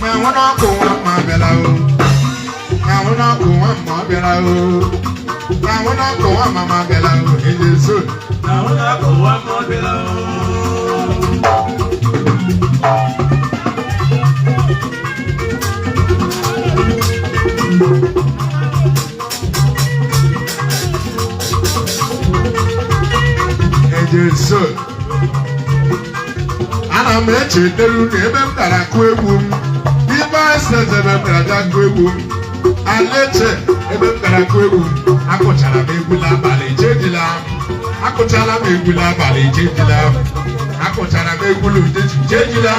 Ahula Oku Nwamama Abiala. Ahula Oku Nwamama Abiala. Ahula Oku Nwamama Abiala. In the zone. Ahula Oku Nwamama Abiala. So, ana m echetara unu ebe m gara kụọ egwu m ibe aseze ebe m gara ga kụọ egwu m aleche ebe m gara kụọ egwu m akụchara m egwu n'abalị ejejila akụchala m egwu n'abalị ejejila akụchara m egwu n'ụtụtụ ejejila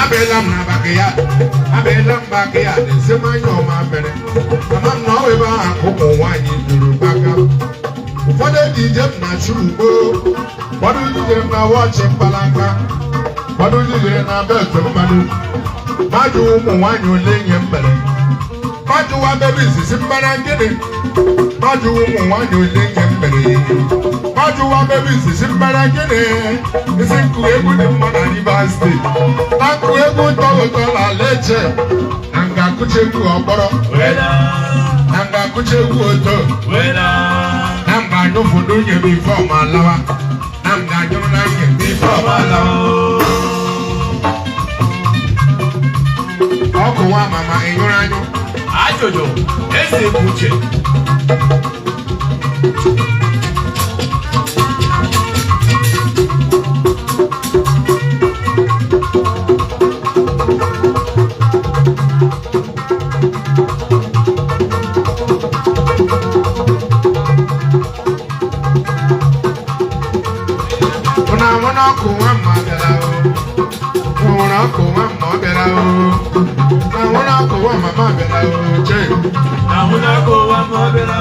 abịala m na backyard abịala m backyard ezemanya ọma mere ama m na ọ ebe ahụ ụmụ nwaanyị duru gbaka ụfọdụ ejije m na-achụ ugbo ụfọdụ ejije m na wọchị mkpalaka ụfọdụ ejije na befe mmadụ mmadụ ụmụ nwaanyị ole nye mere mmadụ wa bebe izizi mbara gịnị mmadụ ụmụ nwaanyị ole nye mere mmadụ wa bebe izizi mbara gịnị isi nkụ egwu dị mma na Rivers steeti na nkụ egwu ụtọ ụtọ na Aleche na nga akụcha egwu ọkpọrọ na nga akụcha egwu ụtọ Namba nyufudu nye before malawa. Namba nyuna nye before malawa. Oku Nwamama inyuranyu. Ajojo, ese kuche. Ahula Oku Nwamama Abiala. Ahula Oku Nwamama Abiala. Ahula Oku Nwamama Abiala. Ahula Oku Nwamama Abiala.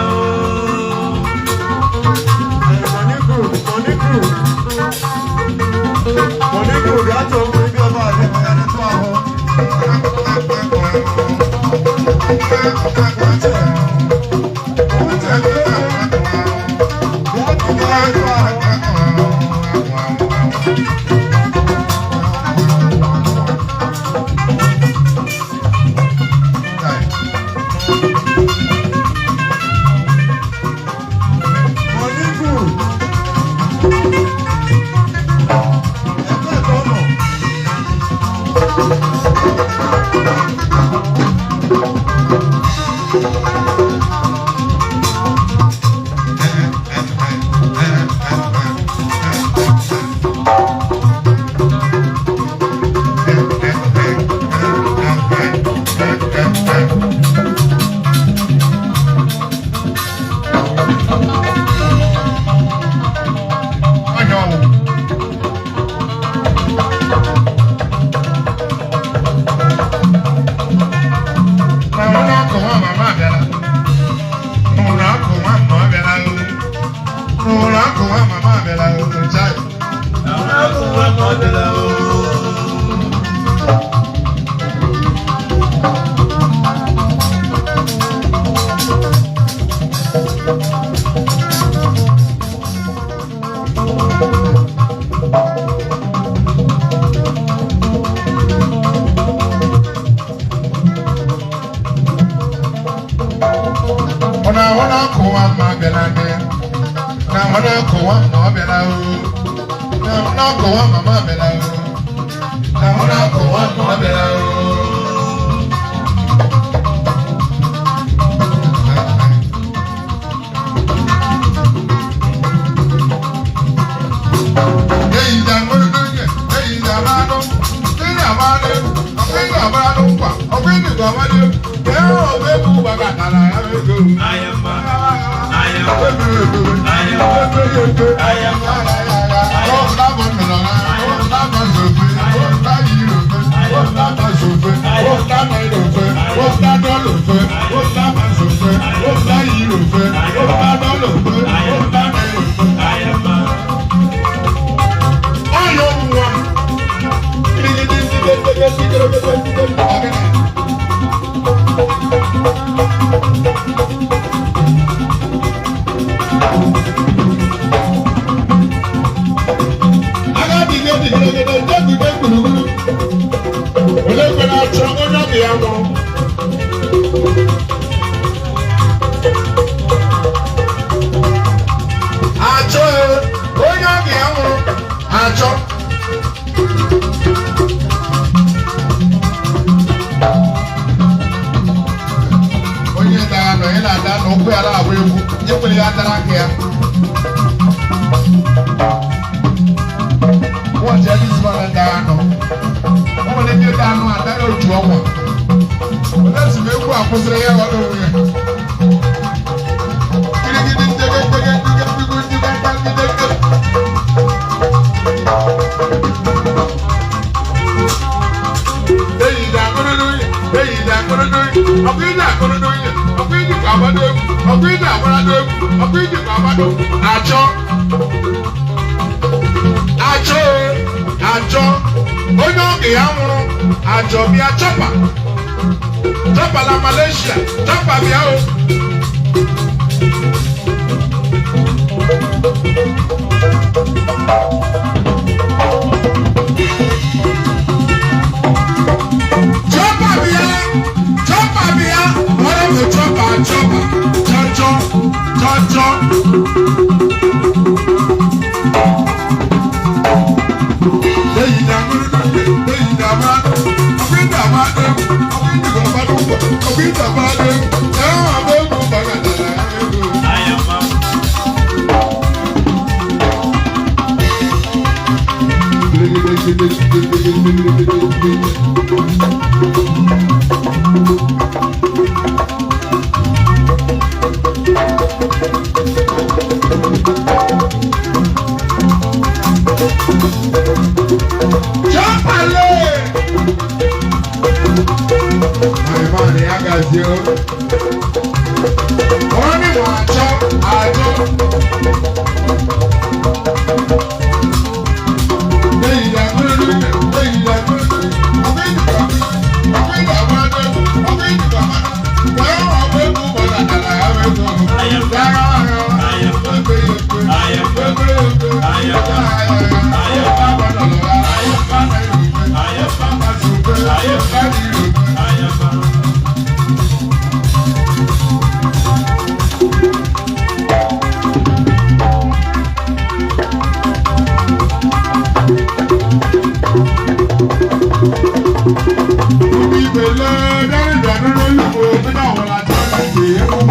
Money group, that's all we be about. Ahula Oku Nwamama Abiala. Ahula Oku Nwamama Abiala. Ahula Oku Nwamama Abiala. Ahula Oku Nwamama Abiala. mo. Acho onye oge ya mo. Acho. Onye dara no ina da no ku ara awo egwu. Je pele ya dara ke ya. Wọ́n jẹ́ bí ìsúná dáa nọ. Wọ́n lè dé dáa nọ àdáyé ojú ọmọ. Wọ́n lè sì mékú àkóso yẹ wọ́n lóhùn yẹn. Gidigidi jẹgẹjẹgẹ gbígbó jígbàgbá gidigidi. Èyí ìdá akóródó yẹ, èyí ìdá akóródó yẹ, ọkọ ìdá akóródó yẹ, ọkọ ìdìbò àbádó egwu, ọkọ ìdá àbádó egwu, ọkọ ìdìbò àbádó àjọ. Àjọ onye oge ya nwụrụ àjọ bịa chọpa na Malaysia chọpa bịa o chọpa bịa ọrụ bụ chọpa chọchọ Ìgbèlè dáríjà nínú ìlú òfin náà wọ́n la jẹ́ ìgbè.